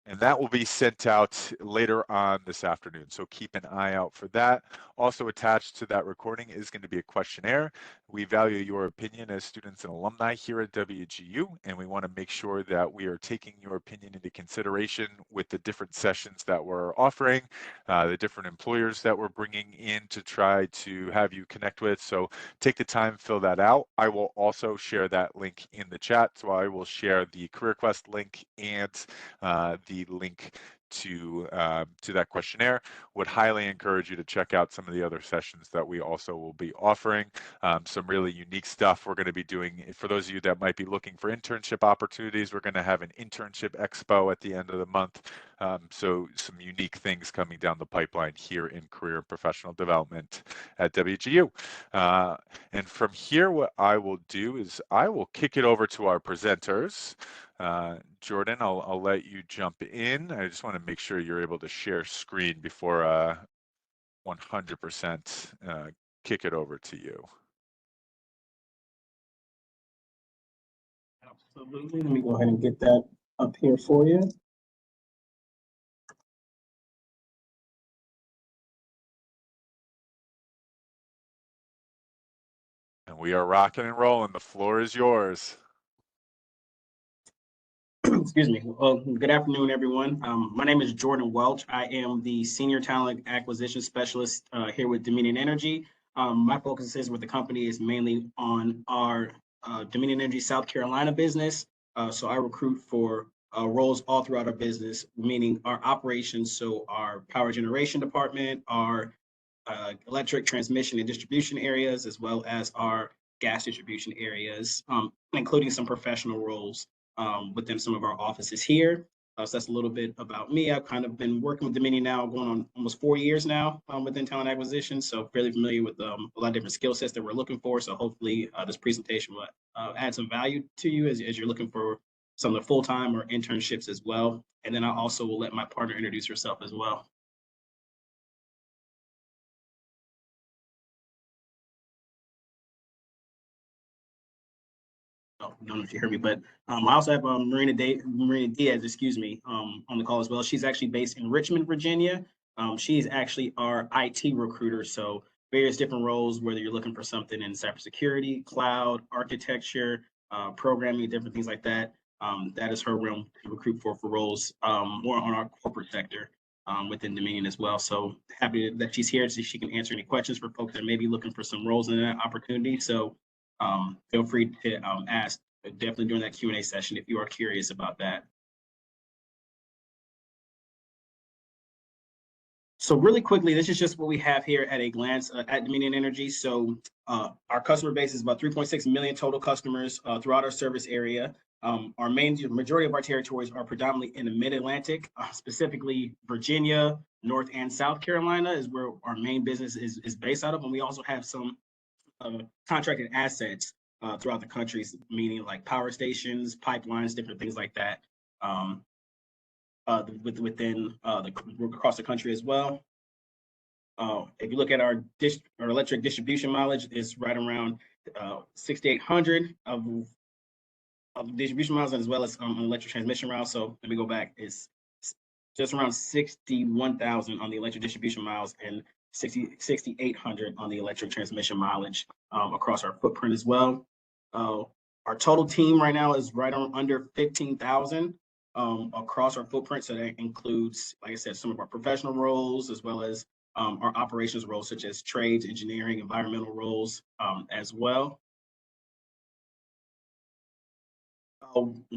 And that will be sent out later on this afternoon. So keep an eye out for that. Also attached to that recording is going to be a questionnaire. We value your opinion as students and alumni here at WGU, and we want to make sure that we are taking your opinion into consideration with the different sessions that we're offering, the different employers that we're bringing in to try to have you connect with. So take the time, fill that out. I will also share that link in the chat. So I will share the CareerQuest link and the link to that questionnaire. Would highly encourage you to check out some of the other sessions that we also will be offering. Some really unique stuff we're going to be doing. For those of you that might be looking for internship opportunities, we're going to have an internship expo at the end of the month. So some unique things coming down the pipeline here in career and professional development at WGU. And from here, what I will do is I will kick it over to our presenters. Jordan, I'll let you jump in. I just want to make sure you're able to share screen before 100% kick it over to you. Absolutely. Let me go ahead and get that up here for you. And we are rocking and rolling. The floor is yours. Excuse me. Well, good afternoon, everyone. My name is Jordan Welch. I am the Senior Talent Acquisition Specialist here with Dominion Energy. My focus is with the company is mainly on our Dominion Energy South Carolina business. So I recruit for roles all throughout our business, meaning our operations, so our power generation department, our electric transmission and distribution areas, as well as our gas distribution areas, including some professional roles within some of our offices here. So that's a little bit about me. I've kind of been working with Dominion now going on almost 4 years now within talent acquisition. So fairly familiar with a lot of different skill sets that we're looking for. So hopefully this presentation will add some value to you as you're looking for some of the full-time or internships as well. And then I also will let my partner introduce herself as well. I don't know if you heard me, but I also have Marina Diaz, excuse me, on the call as well. She's actually based in Richmond, Virginia. She's actually our IT recruiter. So various different roles, whether you're looking for something in cybersecurity, cloud, architecture, programming, different things like that. That is her realm to recruit for roles more on our corporate sector within Dominion as well. So happy that she's here so she can answer any questions for folks that may be looking for some roles in that opportunity. So feel free to ask definitely during that Q&A session if you are curious about that. So really quickly, this is just what we have here at a glance at Dominion Energy. So our customer base is about 3.6 million total customers throughout our service area. Our majority of our territories are predominantly in the mid-Atlantic, specifically Virginia, North and South Carolina is where our main business is based out of. And we also have some contracted assets throughout the country, meaning like power stations, pipelines, different things like that, within across the country as well. If you look at our electric distribution mileage, is right around 6,800 of distribution miles, as well as electric transmission routes. So let me go back. It's just around 61,000 on the electric distribution miles and 6,800 on the electric transmission mileage across our footprint as well. Our total team right now is right on under 15,000 across our footprint. So that includes, like I said, some of our professional roles, as well as our operations roles, such as trades, engineering, environmental roles as well.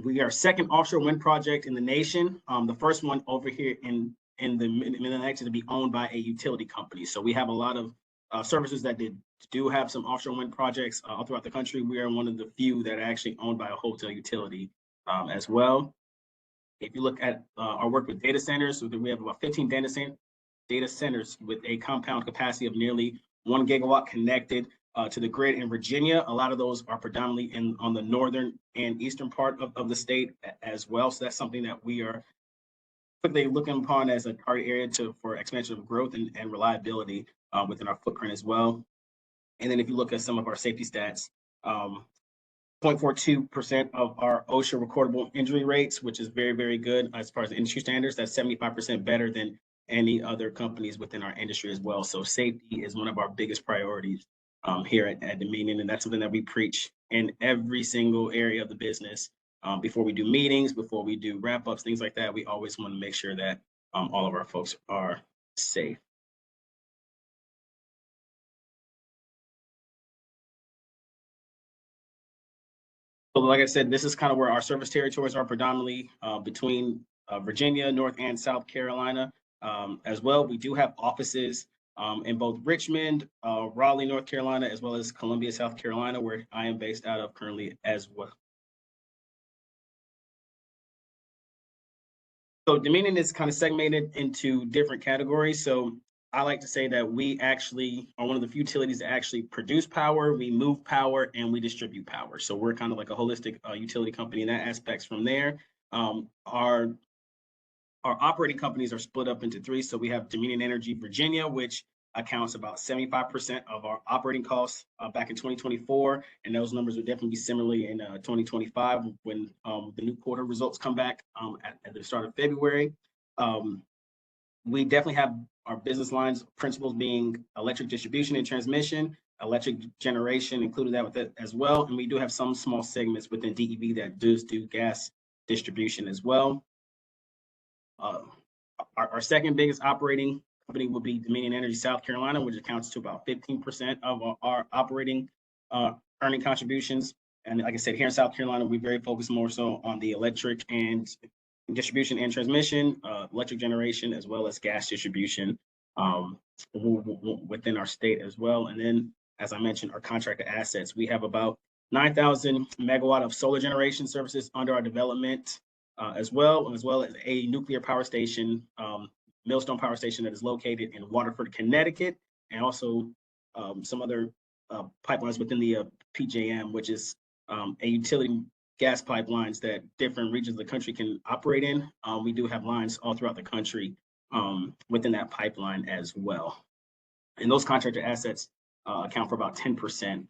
We are second offshore wind project in the nation. The first one over here in the Mid-Atlantic to be owned by a utility company. So we have a lot of services that do have some offshore wind projects all throughout the country. We are one of the few that are actually owned by a wholesale utility as well. If you look at our work with data centers, so we have about 15 data centers with a compound capacity of nearly 1 gigawatt connected to the grid in Virginia. A lot of those are predominantly on the northern and eastern part of the state as well. So that's something that we are quickly looking upon as a target area for expansion of growth and reliability within our footprint as well. And then if you look at some of our safety stats, 0.42% of our OSHA recordable injury rates, which is very, very good as far as the industry standards. That's 75% better than any other companies within our industry as well. So safety is one of our biggest priorities here at Dominion, and that's something that we preach in every single area of the business. Before we do meetings, before we do wrap-ups, things like that, we always want to make sure that all of our folks are safe. So like I said, this is kind of where our service territories are predominantly between Virginia, North and South Carolina. As well, we do have offices in both Richmond, Raleigh, North Carolina, as well as Columbia, South Carolina, where I am based out of currently as well. So Dominion is kind of segmented into different categories. So I like to say that we actually are one of the few utilities that actually produce power, we move power, and we distribute power. So we're kind of like a holistic utility company in that aspects from there. Our operating companies are split up into three. So we have Dominion Energy Virginia, which accounts about 75% of our operating costs back in 2024. And those numbers would definitely be similarly in 2025 when the new quarter results come back at the start of February. We definitely have our business lines principles being electric distribution and transmission, electric generation included that with it as well. And we do have some small segments within DEV that does do gas distribution as well. Our second biggest operating company would be Dominion Energy South Carolina, which accounts to about 15% of our operating earning contributions. And like I said, here in South Carolina, we very focused more so on the electric and distribution and transmission, electric generation, as well as gas distribution within our state as well. And then, as I mentioned, our contracted assets, we have about 9,000 megawatt of solar generation services under our development as well as a nuclear power station, Millstone Power Station, that is located in Waterford, Connecticut, and also some other pipelines within the PJM, which is a utility gas pipelines that different regions of the country can operate in. We do have lines all throughout the country within that pipeline as well. And those contracted assets account for about 10%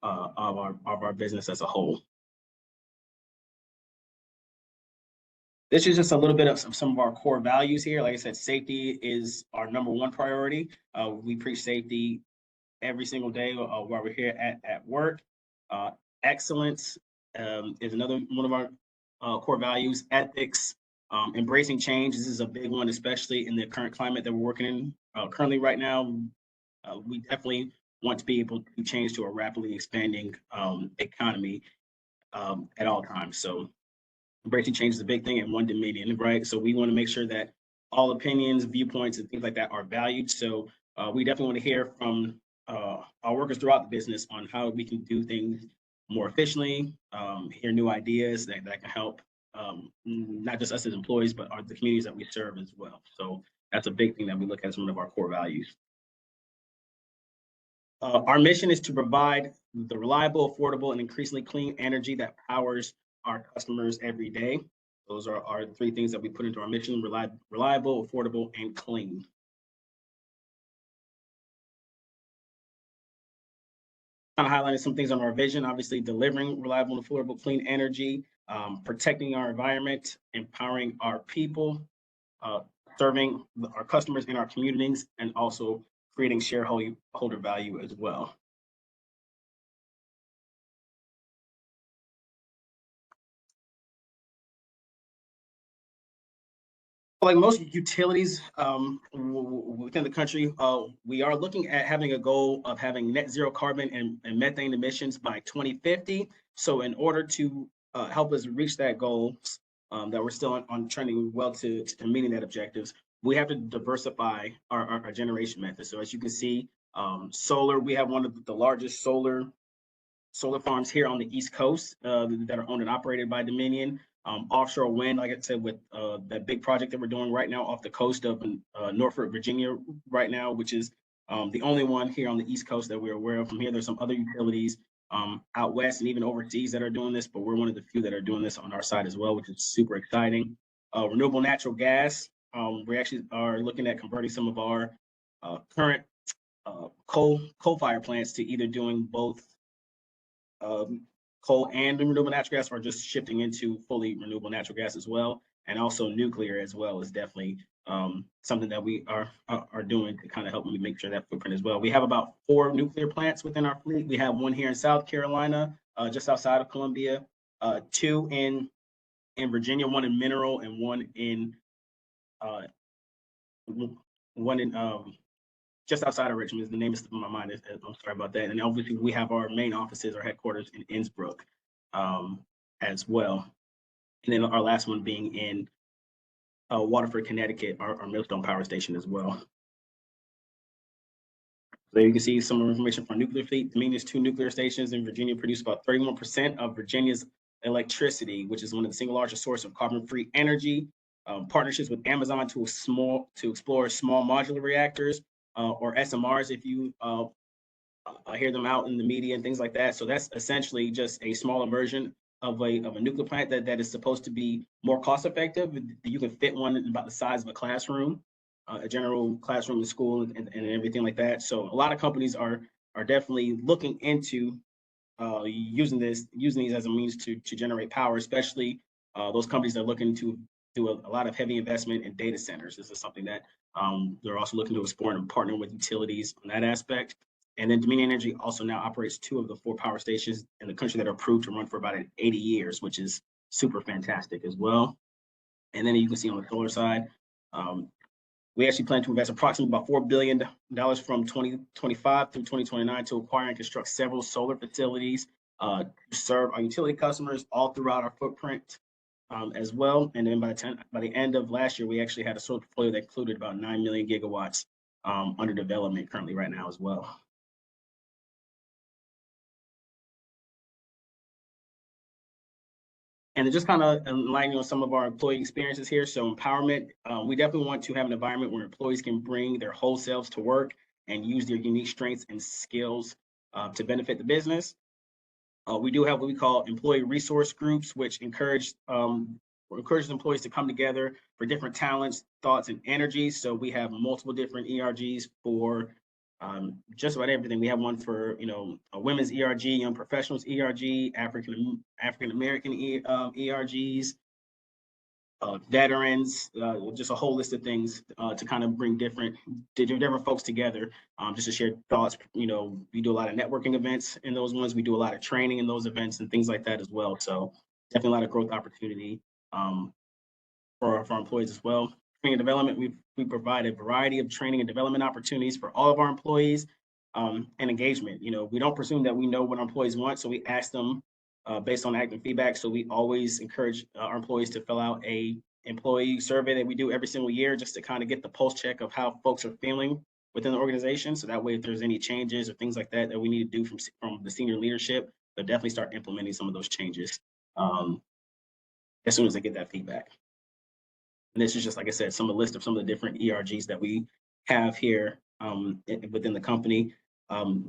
of our business as a whole. This is just a little bit of some of our core values here. Like I said, safety is our #1 priority. We preach safety every single day while we're here at work. Excellence is another one of our core values. Ethics, embracing change. This is a big one, especially in the current climate that we're working in currently right now. We definitely want to be able to change to a rapidly expanding economy at all times. So embracing change is a big thing in One Dominion, right? So we want to make sure that all opinions, viewpoints, and things like that are valued. So we definitely want to hear from our workers throughout the business on how we can do things more efficiently, hear new ideas that can help not just us as employees, but the communities that we serve as well. So that's a big thing that we look at as one of our core values. Our mission is to provide the reliable, affordable, and increasingly clean energy that powers our customers every day. Those are our three things that we put into our mission: reliable, affordable, and clean. Kind of highlighting some things on our vision, obviously delivering reliable and affordable clean energy, protecting our environment, empowering our people, serving our customers in our communities, and also creating shareholder value as well. Like most utilities within the country, we are looking at having a goal of having net zero carbon and methane emissions by 2050. So in order to help us reach that goal, that we're still on trending well to meeting that objectives, we have to diversify our generation methods. So as you can see, solar, we have one of the largest solar farms here on the East Coast that are owned and operated by Dominion. Offshore wind, like I said, with that big project that we're doing right now off the coast of Norfolk, Virginia right now, which is the only one here on the East Coast that we're aware of. From here, there's some other utilities out west and even overseas that are doing this, but we're one of the few that are doing this on our side as well, which is super exciting. Renewable natural gas, we actually are looking at converting some of our current coal-fired plants to either doing both coal and renewable natural gas, or just shifting into fully renewable natural gas as well. And also nuclear as well is definitely something that we are doing to kind of help make sure that footprint as well. We have about 4 nuclear plants within our fleet. We have one here in South Carolina, just outside of Columbia, 2 in Virginia, 1 in Mineral, and 1 in just outside of Richmond. The name is in my mind. I'm sorry about that. And obviously, we have our main offices, our headquarters in Innsbruck as well. And then our last one being in Waterford, Connecticut, our Millstone Power Station as well. So you can see some more information from nuclear fleet. Dominion 2 nuclear stations in Virginia produce about 31% of Virginia's electricity, which is one of the single largest source of carbon-free energy. Partnerships with Amazon to explore small modular reactors or SMRs, if you hear them out in the media and things like that. So that's essentially just a smaller version of a nuclear plant that is supposed to be more cost effective. You can fit one about the size of a classroom, a general classroom in school and everything like that. So a lot of companies are definitely looking into using these as a means to generate power, especially those companies that are looking to do a lot of heavy investment in data centers. This is something that they're also looking to explore and partner with utilities on that aspect. And then Dominion Energy also now operates 2 of the 4 power stations in the country that are approved to run for about 80 years, which is super fantastic as well. And then you can see on the solar side, we actually plan to invest approximately about $4 billion from 2025 through 2029 to acquire and construct several solar facilities to serve our utility customers all throughout our footprint as well. And then by the end of last year, we actually had a solar portfolio that included about 9 million gigawatts under development currently right now as well. And just kind of enlightening on some of our employee experiences here. So empowerment, we definitely want to have an environment where employees can bring their whole selves to work and use their unique strengths and skills to benefit the business. We do have what we call employee resource groups, which encourages employees to come together for different talents, thoughts, and energies. So we have multiple different ERGs for just about everything. We have one for a women's ERG, young professionals ERG, African American ERGs, veterans, just a whole list of things to kind of bring different folks together, just to share thoughts. We do a lot of networking events in those ones. We do a lot of training in those events and things like that as well. So definitely a lot of growth opportunity for our employees as well. Training and development, we provide a variety of training and development opportunities for all of our employees and engagement. We don't presume that we know what our employees want, so we ask them based on active feedback. So we always encourage our employees to fill out a employee survey that we do every single year, just to kind of get the pulse check of how folks are feeling within the organization. So that way, if there's any changes or things like that that we need to do from the senior leadership, they'll definitely start implementing some of those changes as soon as they get that feedback. And this is just, like I said, some of the list of some of the different ERGs that we have here within the company.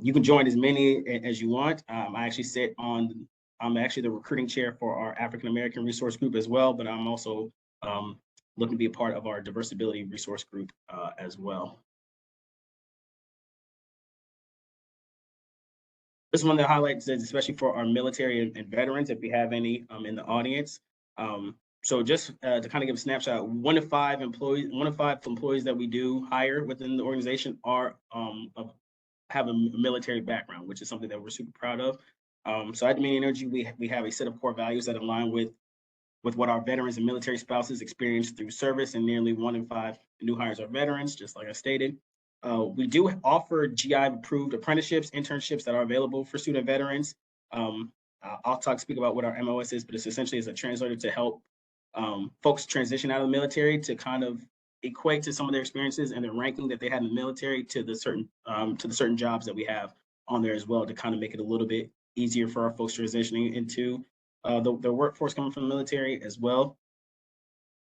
You can join as many as you want. I'm actually the recruiting chair for our African American resource group as well, but I'm also looking to be a part of our diversity resource group as well. This one that highlights is especially for our military and veterans, if we have any in the audience. So just to kind of give a snapshot, 1 of 5 employees that we do hire within the organization have a military background, which is something that we're super proud of. So at Dominion Energy, we have a set of core values that align with what our veterans and military spouses experience through service, and nearly 1 in 5 new hires are veterans, just like I stated. We do offer GI-approved apprenticeships, internships that are available for student veterans. I'll speak about what our MOS is, but it's essentially as a translator to help folks transition out of the military to kind of equate to some of their experiences and their ranking that they had in the military to the certain jobs that we have on there as well, to kind of make it a little bit easier for our folks transitioning into the workforce coming from the military as well.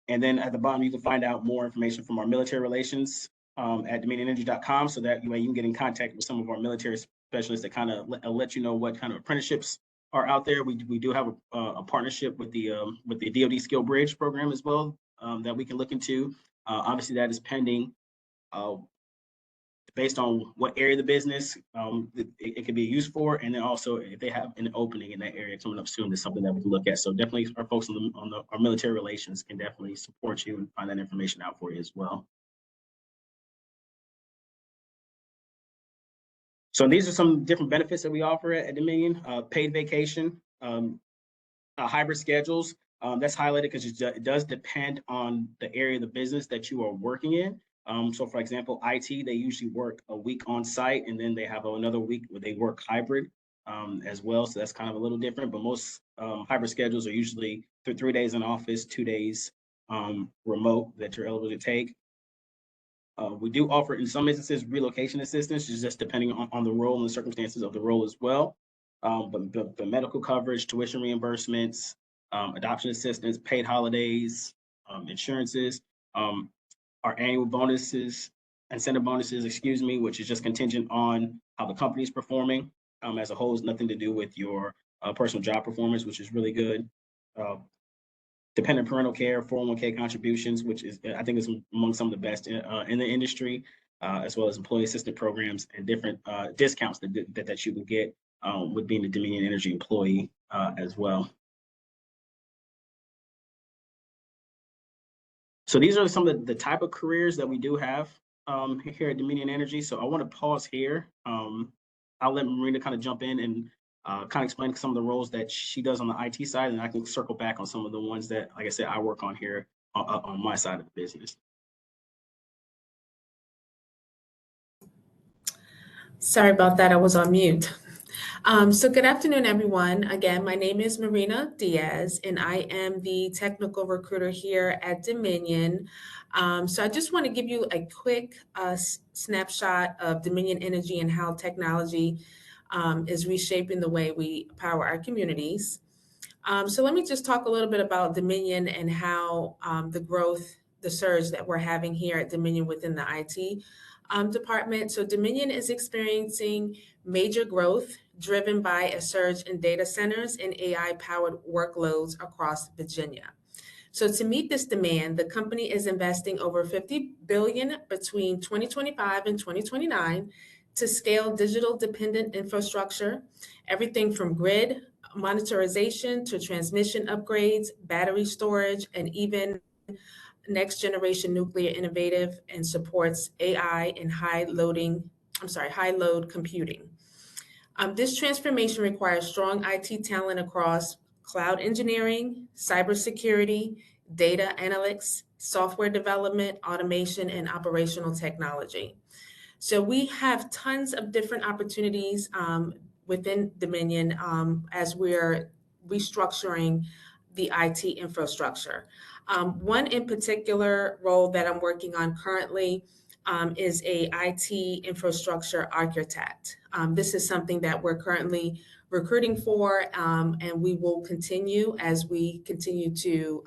And then at the bottom, you can find out more information from our military relations at dominionenergy.com, so that you can get in contact with some of our military specialists that kind of let you know what kind of apprenticeships are out there. We do have a partnership with the DoD Skill Bridge program as well that we can look into. Obviously, that is pending based on what area of the business it could be used for, and then also if they have an opening in that area coming up soon, is something that we can look at. So definitely, our folks our military relations can definitely support you and find that information out for you as well. So these are some different benefits that we offer at Dominion: paid vacation, hybrid schedules. That's highlighted because it does depend on the area of the business that you are working in. So for example, IT, they usually work a week on site, and then they have another week where they work hybrid as well. So that's kind of a little different, but most hybrid schedules are usually 3 days in office, 2 days remote that you're eligible to take. We do offer, in some instances, relocation assistance, just depending on the role and the circumstances of the role as well. But the medical coverage, tuition reimbursements, adoption assistance, paid holidays, insurances, our annual bonuses, incentive bonuses, excuse me, which is just contingent on how the company is performing as a whole. It's nothing to do with your personal job performance, which is really good. Dependent parental care, 401k contributions, which is, I think, is among some of the best in the industry, as well as employee assistance programs and different discounts that you can get with being a Dominion Energy employee as well. So these are some of the type of careers that we do have here at Dominion Energy. So I want to pause here. I'll let Marina kind of jump in and kind of explain some of the roles that she does on the IT side, and I can circle back on some of the ones that, like I said, I work on here on my side of the business. Sorry about that, I was on mute. So good afternoon, everyone. Again, my name is Marina Diaz, and I am the technical recruiter here at Dominion. So I just want to give you a quick snapshot of Dominion Energy and how technology is reshaping the way we power our communities. So let me just talk a little bit about Dominion and how the growth, the surge that we're having here at Dominion within the IT department. So Dominion is experiencing major growth driven by a surge in data centers and AI-powered workloads across Virginia. So to meet this demand, the company is investing over $50 billion between 2025 and 2029 to scale digital dependent infrastructure, everything from grid monitorization to transmission upgrades, battery storage, and even next generation nuclear innovative and supports AI and high load computing. This transformation requires strong IT talent across cloud engineering, cybersecurity, data analytics, software development, automation, and operational technology. So we have tons of different opportunities within Dominion as we're restructuring the IT infrastructure. One in particular role that I'm working on currently is a IT infrastructure architect. This is something that we're currently recruiting for, and we will continue as we continue to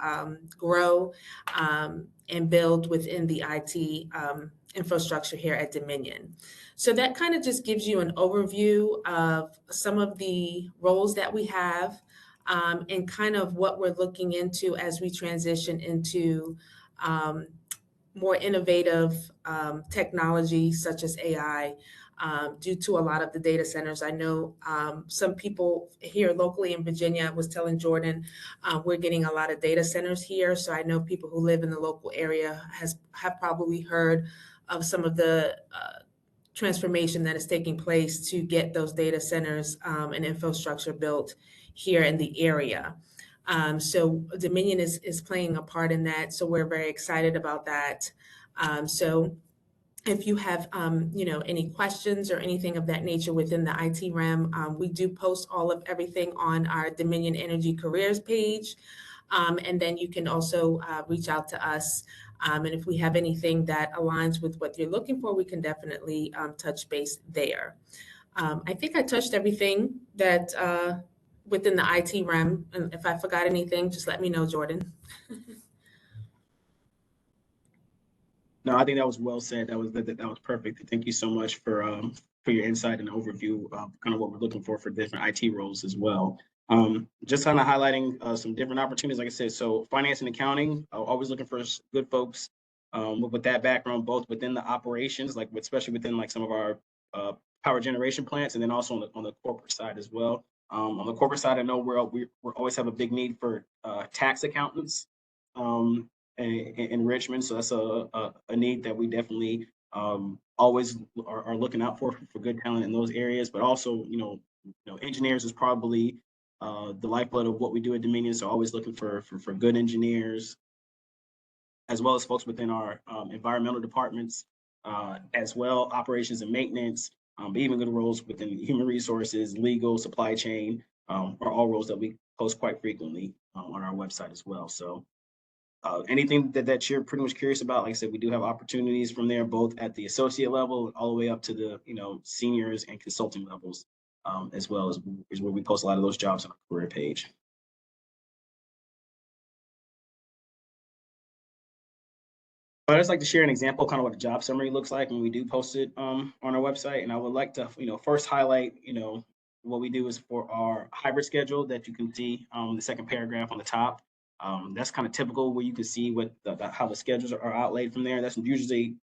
grow and build within the IT infrastructure here at Dominion. So that kind of just gives you an overview of some of the roles that we have and kind of what we're looking into as we transition into more innovative technology such as AI due to a lot of the data centers. I know some people here locally in Virginia, I was telling Jordan, we're getting a lot of data centers here. So I know people who live in the local area have probably heard of some of the transformation that is taking place to get those data centers and infrastructure built here in the area. So Dominion is playing a part in that. So we're very excited about that. So if you have any questions or anything of that nature within the IT realm, we do post all of everything on our Dominion Energy careers page. And then you can also reach out to us. And if we have anything that aligns with what you're looking for, we can definitely touch base there. I think I touched everything that within the IT realm. And if I forgot anything, just let me know, Jordan. No, I think that was well said. That was perfect. Thank you so much for your insight and overview of kind of what we're looking for different IT roles as well. Just kind of highlighting some different opportunities, like I said. So finance and accounting, always looking for good folks with that background, both within the operations, like especially within like some of our power generation plants, and then also on the corporate side as well. On the corporate side, I know we always have a big need for tax accountants in Richmond, so that's a need that we definitely always are looking out for good talent in those areas. But also, engineers is probably the lifeblood of what we do at Dominion. So always looking for good engineers, as well as folks within our environmental departments, as well, operations and maintenance, but even good roles within human resources, legal, supply chain, are all roles that we post quite frequently on our website as well. So anything that you're pretty much curious about, like I said, we do have opportunities from there, both at the associate level all the way up to the seniors and consulting levels, as well as is where we post a lot of those jobs on our career page. But I'd just like to share an example, kind of what the job summary looks like when we do post it on our website. And I would like to, first highlight, what we do is for our hybrid schedule that you can see the second paragraph on the top. That's kind of typical where you can see what how the schedules are outlaid from there. That's usually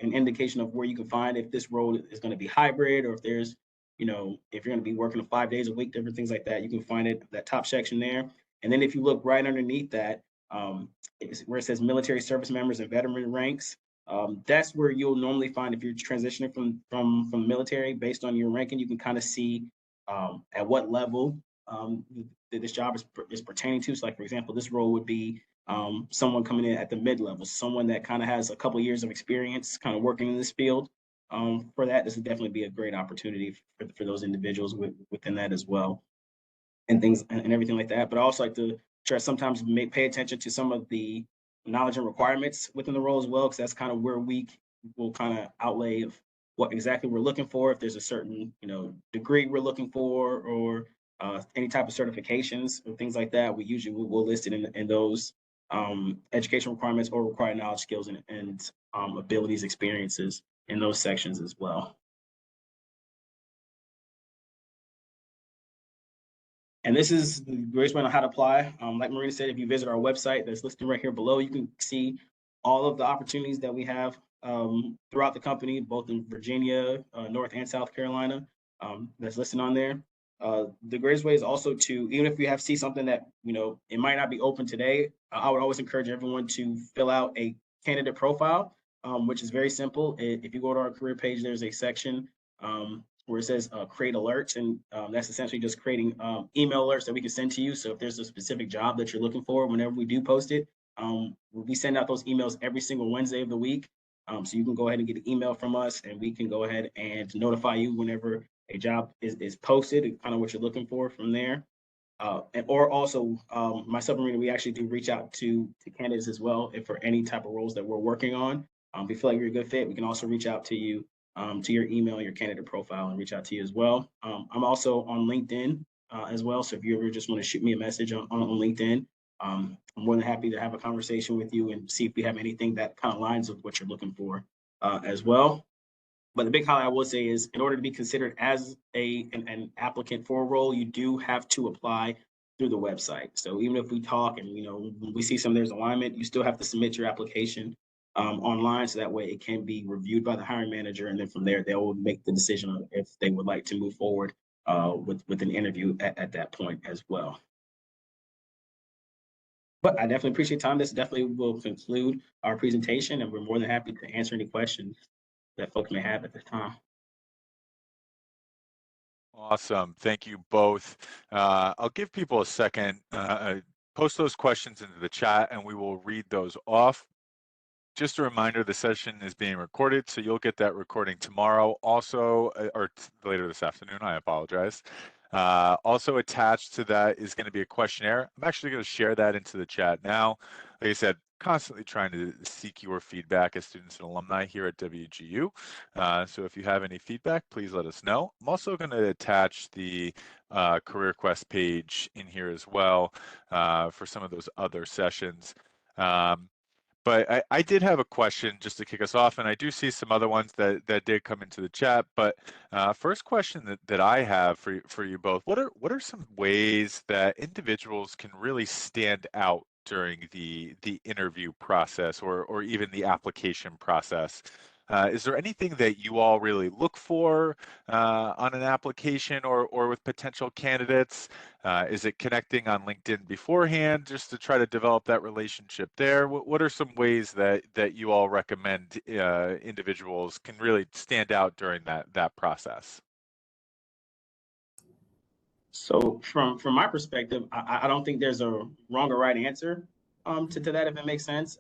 an indication of where you can find if this role is going to be hybrid, or if there's, if you're going to be working 5 days a week, different things like that. You can find it, that top section there. And then if you look right underneath that, where it says military service members and veteran ranks, that's where you'll normally find, if you're transitioning from military, based on your ranking, you can kind of see at what level that this job is pertaining to. So like, for example, this role would be someone coming in at the mid-level, someone that kind of has a couple of years of experience kind of working in this field. For that, this would definitely be a great opportunity for those individuals within that as well, and things and everything like that. But I also like to try sometimes pay attention to some of the knowledge and requirements within the role as well, because that's kind of where we will kind of outlay of what exactly we're looking for. If there's a certain degree we're looking for, or any type of certifications or things like that, we usually will list it in those education requirements or required knowledge, skills, and abilities, experiences in those sections as well. And this is the greatest way on how to apply. Like Marina said, if you visit our website that's listed right here below, you can see all of the opportunities that we have throughout the company, both in Virginia, North and South Carolina, that's listed on there. The greatest way is also to, even if you see something that, it might not be open today, I would always encourage everyone to fill out a candidate profile, which is very simple. If you go to our career page, there's a section where it says create alerts, and that's essentially just creating email alerts that we can send to you. So if there's a specific job that you're looking for, whenever we do post it, we send out those emails every single Wednesday of the week. So you can go ahead and get an email from us, and we can go ahead and notify you whenever a job is posted and kind of what you're looking for from there. Or also, myself and Marina, we actually do reach out to candidates as well, if for any type of roles that we're working on. If we feel like you're a good fit, we can also reach out to you, to your email, your candidate profile, and reach out to you as well. I'm also on LinkedIn as well. So if you ever just want to shoot me a message on LinkedIn, I'm more than happy to have a conversation with you and see if we have anything that kind of lines with what you're looking for as well. But the big highlight I will say is, in order to be considered as an applicant for a role, you do have to apply through the website. So even if we talk and we see there's alignment, you still have to submit your application online, so that way it can be reviewed by the hiring manager, and then from there they will make the decision on if they would like to move forward with an interview at that point as well. But I definitely appreciate time. This definitely will conclude our presentation, and we're more than happy to answer any questions that folks may have at this time. Awesome. Thank you both. I'll give people a second. Post those questions into the chat and we will read those off. Just a reminder, the session is being recorded, so you'll get that recording tomorrow, also, or later this afternoon, I apologize. Also attached to that is going to be a questionnaire. I'm actually going to share that into the chat now. Like I said, constantly trying to seek your feedback as students and alumni here at WGU. So if you have any feedback, please let us know. I'm also going to attach the Career Quest page in here as well for some of those other sessions. But I did have a question just to kick us off, and I do see some other ones that did come into the chat. But first question that I have for you both: what are some ways that individuals can really stand out during the interview process or even the application process. Is there anything that you all really look for on an application or with potential candidates? Is it connecting on LinkedIn beforehand just to try to develop that relationship there? What are some ways that you all recommend individuals can really stand out during that process? So from my perspective, I don't think there's a wrong or right answer to that, if it makes sense.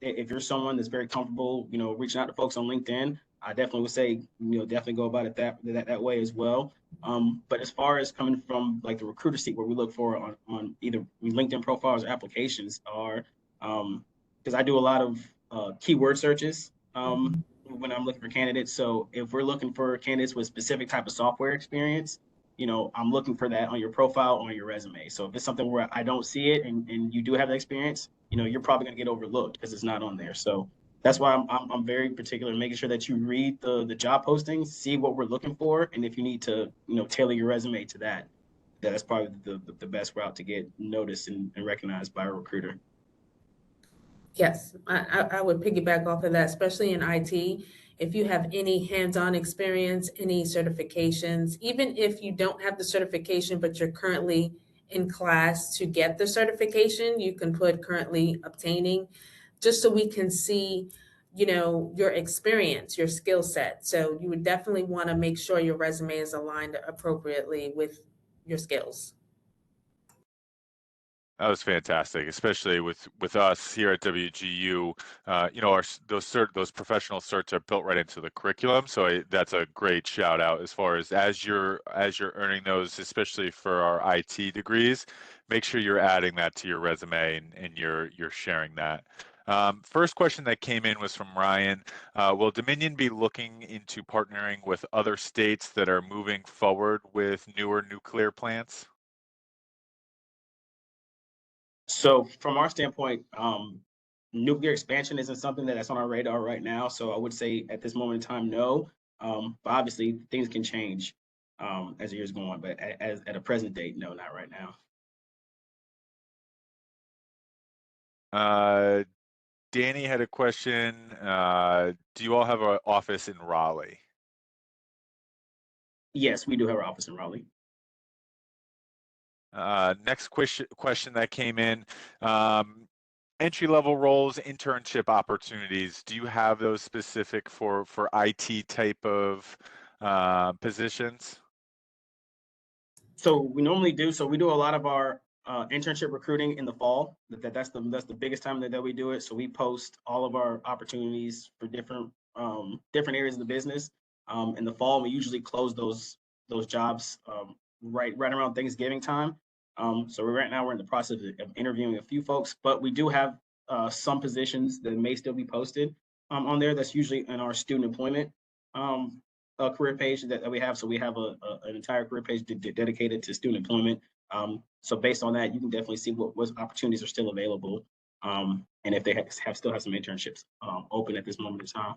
If you're someone that's very comfortable, reaching out to folks on LinkedIn, I definitely would say, definitely go about it that way as well. But as far as coming from like the recruiter seat, what we look for on either LinkedIn profiles or applications are, because I do a lot of keyword searches when I'm looking for candidates. So if we're looking for candidates with specific type of software experience, I'm looking for that on your profile, on your resume. So if it's something where I don't see it and you do have the experience, you're probably going to get overlooked because it's not on there. So that's why I'm very particular in making sure that you read the job postings, see what we're looking for, and if you need to, tailor your resume to that, that's probably the best route to get noticed and recognized by a recruiter. Yes, I would piggyback off of that, especially in IT. If you have any hands-on experience, any certifications, even if you don't have the certification, but you're currently in class to get the certification, you can put currently obtaining, just so we can see, your experience, your skill set. So you would definitely want to make sure your resume is aligned appropriately with your skills. That was fantastic, especially with us here at WGU. Those professional certs are built right into the curriculum, so that's a great shout out as you're earning those, especially for our IT degrees. Make sure you're adding that to your resume and you're sharing that. First question that came in was from Ryan. Will Dominion be looking into partnering with other states that are moving forward with newer nuclear plants? So from our standpoint, nuclear expansion isn't something that's on our radar right now. So I would say at this moment in time, no. But obviously things can change as the years go on. But at a present date, no, not right now. Danny had a question. Do you all have an office in Raleigh? Yes, we do have our office in Raleigh. Next question that came in. Entry-level roles, internship opportunities. Do you have those specific for IT type of positions? So we normally do. So we do a lot of our internship recruiting in the fall. That's the biggest time that we do it. So we post all of our opportunities for different areas of the business in the fall. We usually close those jobs right around Thanksgiving time. So right now we're in the process of interviewing a few folks, but we do have some positions that may still be posted on there. That's usually in our student employment career page that we have. So we have an entire career page dedicated to student employment. So based on that, you can definitely see what opportunities are still available, and if they still have some internships open at this moment in time.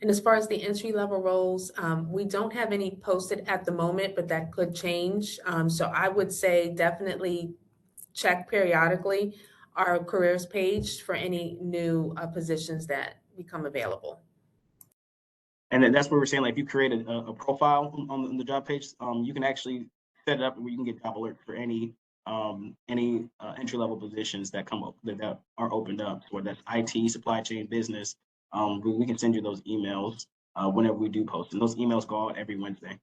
And as far as the entry-level roles, we don't have any posted at the moment, but that could change. So I would say definitely check periodically our careers page for any new positions that become available. And then that's where we're saying, like, if you create a profile on the job page, you can actually set it up where you can get job alert for any entry-level positions that come up that are opened up, whether that's IT, supply chain, business. We can send you those emails whenever we do post, and those emails go out every Wednesday.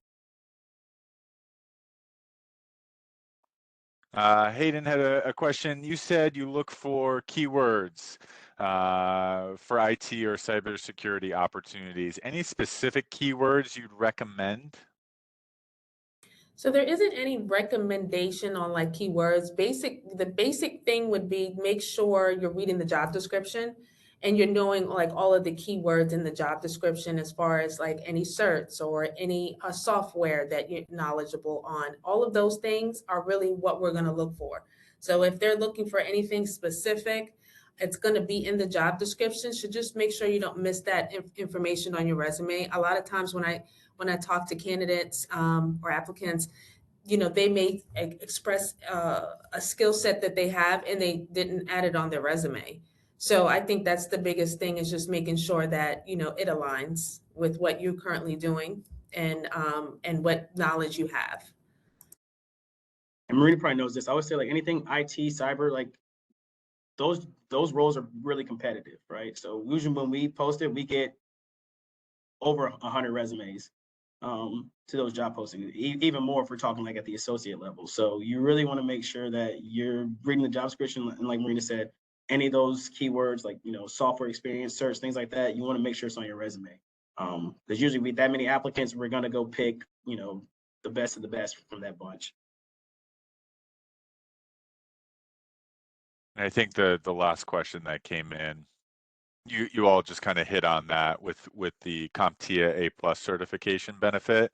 Hayden had a question. You said you look for keywords for IT or cybersecurity opportunities. Any specific keywords you'd recommend? So there isn't any recommendation on like keywords. The basic thing would be make sure you're reading the job description and you're knowing like all of the keywords in the job description as far as like any certs or any software that you're knowledgeable on. All of those things are really what we're going to look for. So if they're looking for anything specific, it's going to be in the job description. So just make sure you don't miss that information on your resume. A lot of times when I talk to candidates or applicants, they may express a skill set that they have and they didn't add it on their resume. So I think that's the biggest thing, is just making sure that, it aligns with what you're currently doing and what knowledge you have. And Marina probably knows this. I always say, like, anything IT, cyber, like those roles are really competitive, right? So usually when we post it, we get over 100 resumes to those job postings, even more if we're talking like at the associate level. So you really want to make sure that you're reading the job description, and like Marina said, any of those keywords like software experience, search, things like that, you want to make sure it's on your resume. Because usually with that many applicants, we're gonna go pick the best of the best from that bunch. And I think the last question that came in, you all just kind of hit on that with the CompTIA A+ certification benefit.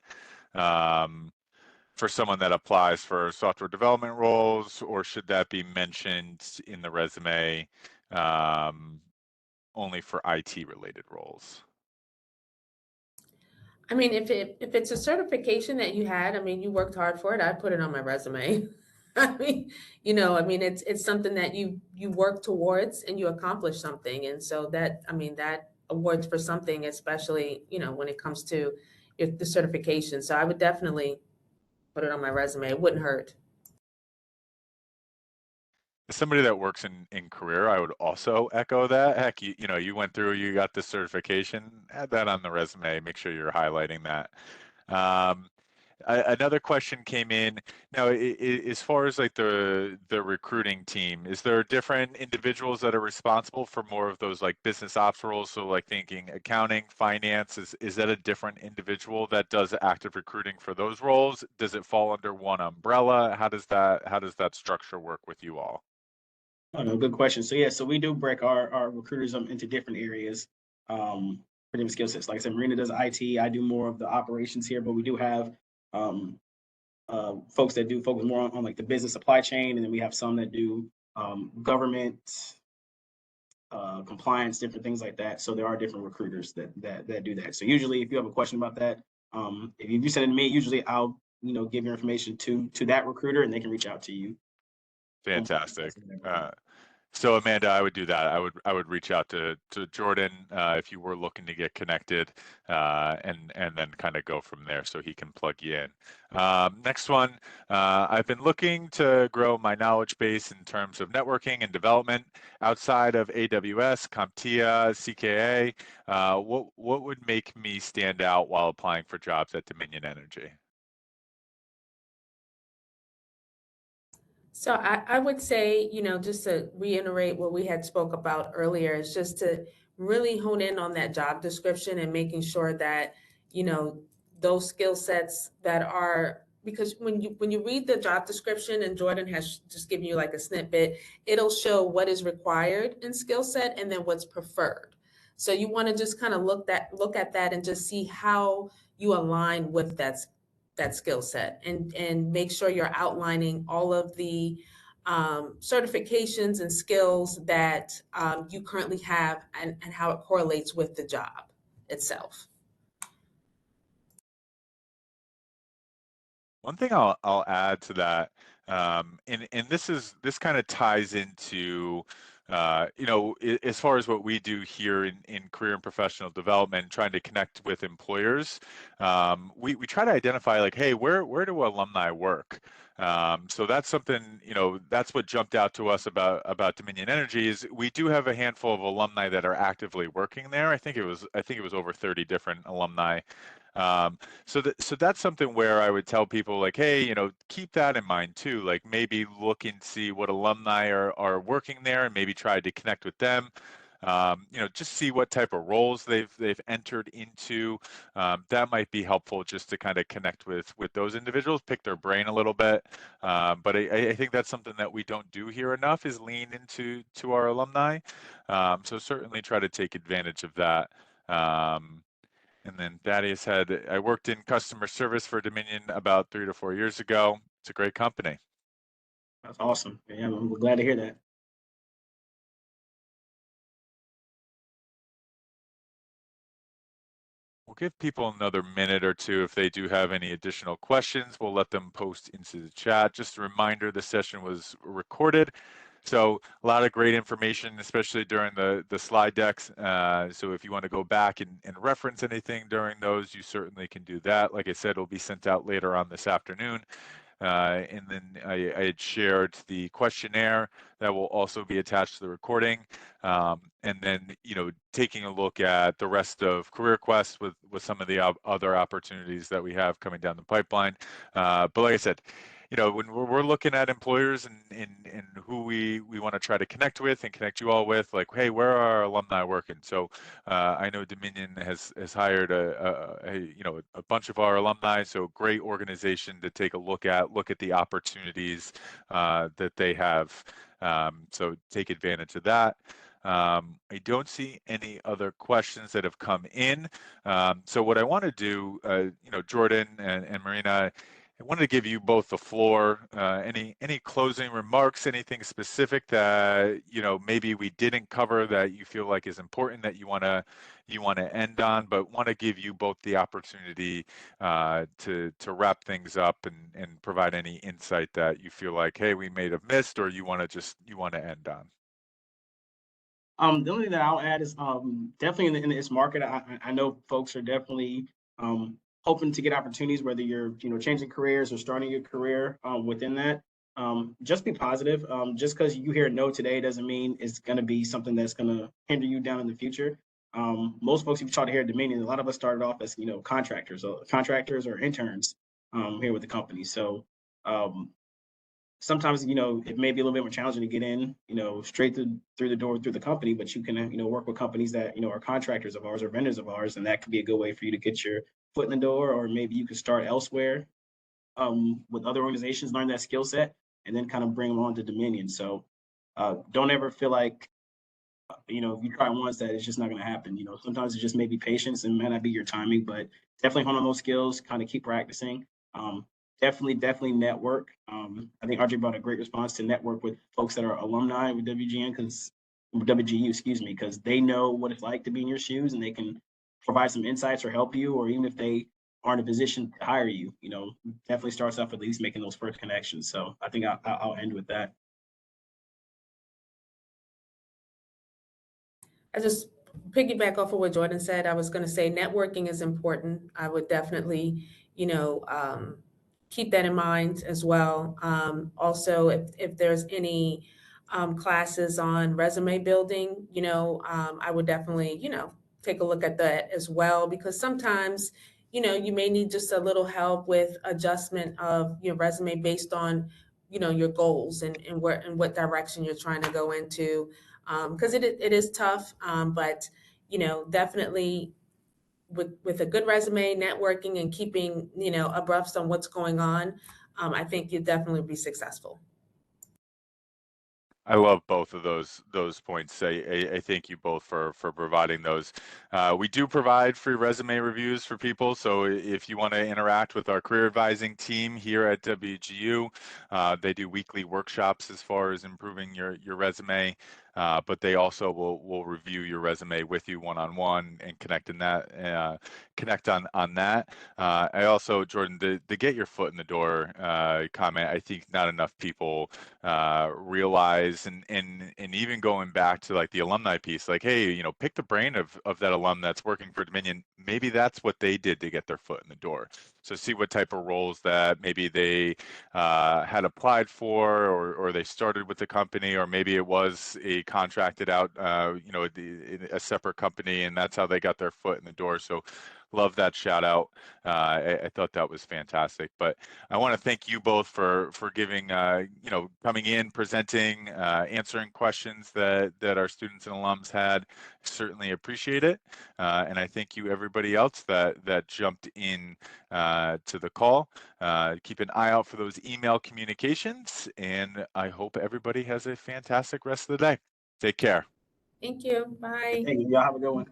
For someone that applies for software development roles, or should that be mentioned in the resume only for IT related roles? I mean, if it's a certification that you had, I mean, you worked hard for it, I'd put it on my resume. I mean, it's something that you work towards and you accomplish something. And so that awards for something, especially, when it comes to the certification. So I would definitely put it on my resume. It wouldn't hurt. As somebody that works in career, I would also echo that. Heck, you went through, you got the certification, add that on the resume, make sure you're highlighting that. Another question came in. Now, as far as like the recruiting team, is there different individuals that are responsible for more of those like business ops roles? So like thinking accounting, finance, is that a different individual that does active recruiting for those roles? Does it fall under one umbrella? How does that structure work with you all? Oh, no, good question. So yeah, so we do break our recruiters into different areas for different skill sets. Like I said, Marina does IT. I do more of the operations here, but we do have folks that do focus more on like the business supply chain, and then we have some that do government compliance, different things like that. So there are different recruiters that do that. So usually, if you have a question about that, if you send it to me, usually I'll give your information to that recruiter, and they can reach out to you. Fantastic. So Amanda, I would do that. I would reach out to Jordan if you were looking to get connected, and then kind of go from there so he can plug you in. Next one, I've been looking to grow my knowledge base in terms of networking and development outside of AWS, CompTIA, CKA. What would make me stand out while applying for jobs at Dominion Energy? So I would say, just to reiterate what we had spoke about earlier, is just to really hone in on that job description and making sure that, those skill sets that are, because when you read the job description, and Jordan has just given you like a snippet, it'll show what is required in skill set and then what's preferred. So you want to just kind of look at that and just see how you align with that skill set, and make sure you're outlining all of the certifications and skills that you currently have, and how it correlates with the job itself. One thing I'll add to that, and this kind of ties into as far as what we do here in career and professional development, trying to connect with employers, we try to identify like, hey, where do alumni work? So that's something, that's what jumped out to us about Dominion Energy, is we do have a handful of alumni that are actively working there. I think it was over 30 different alumni. So that's something where I would tell people like, hey, keep that in mind too. Like maybe look and see what alumni are working there, and maybe try to connect with them. Just see what type of roles they've entered into. That might be helpful just to kind of connect with those individuals, pick their brain a little bit. But I think that's something that we don't do here enough, is lean into our alumni. So certainly try to take advantage of that. And then Thaddeus said, I worked in customer service for Dominion about 3 to 4 years ago. It's a great company. That's awesome. Yeah, I'm glad to hear that. give people another minute or two. If they do have any additional questions, we'll let them post into the chat. Just a reminder, the session was recorded. So a lot of great information, especially during the slide decks. So if you want to go back and reference anything during those, you certainly can do that. Like I said, it'll be sent out later on this afternoon. And then I had shared the questionnaire that will also be attached to the recording. And then, taking a look at the rest of Career Quest with some of the other opportunities that we have coming down the pipeline. But like I said, when we're looking at employers and who we want to try to connect with and connect you all with, like, hey, where are our alumni working? So I know Dominion has hired a bunch of our alumni, so great organization to take a look at the opportunities that they have. So take advantage of that. I don't see any other questions that have come in. So what I want to do, Jordan and Marina, I wanted to give you both the floor. Any closing remarks, anything specific that maybe we didn't cover that you feel like is important that you want to end on, but want to give you both the opportunity to wrap things up and provide any insight that you feel like, hey, we may have missed, or you want to end on. The only thing that I'll add is definitely in this market, I know folks are definitely hoping to get opportunities, whether you're changing careers or starting your career within that. Just be positive. Just because you hear no today doesn't mean it's going to be something that's going to hinder you down in the future. Most folks you've taught here at Dominion, a lot of us started off as contractors or interns here with the company. So sometimes it may be a little bit more challenging to get in straight through the door through the company, but you can work with companies that are contractors of ours or vendors of ours, and that could be a good way for you to get your foot in the door. Or maybe you could start elsewhere with other organizations, learn that skill set, and then kind of bring them on to Dominion. So don't ever feel like if you try once that it's just not going to happen. Sometimes it just may be patience and may not be your timing, but definitely hone on those skills, kind of keep practicing. Definitely network. I think RJ brought a great response to network with folks that are alumni with WGU, because they know what it's like to be in your shoes, and they can provide some insights or help you, or even if they aren't in a position to hire you, definitely starts off at least making those first connections. So I think I'll end with that. I just piggyback off of what Jordan said. I was going to say networking is important. I would definitely, keep that in mind as well. Also, if there's any classes on resume building, I would definitely, take a look at that as well, because sometimes, you may need just a little help with adjustment of your resume based on, your goals and what direction you're trying to go into. Because it is tough, but definitely with a good resume, networking, and keeping abreast on what's going on, I think you'd definitely be successful. I love both of those points. I thank you both for providing those. We do provide free resume reviews for people, so if you want to interact with our career advising team here at WGU, they do weekly workshops as far as improving your resume. But they also will review your resume with you one-on-one and connect on that. I also, Jordan, the get your foot in the door comment, I think not enough people realize, and even going back to like the alumni piece, like, hey, pick the brain of that alum that's working for Dominion. Maybe that's what they did to get their foot in the door. So see what type of roles that maybe they had applied for, or they started with the company, or maybe it was a contracted out, a separate company, and that's how they got their foot in the door. So love that shout out. I thought that was fantastic. But I want to thank you both for giving, coming in, presenting, answering questions that our students and alums had. Certainly appreciate it. And I thank you everybody else that jumped in to the call. Keep an eye out for those email communications, and I hope everybody has a fantastic rest of the day. Take care. Thank you. Bye. Thank you. Y'all have a good one.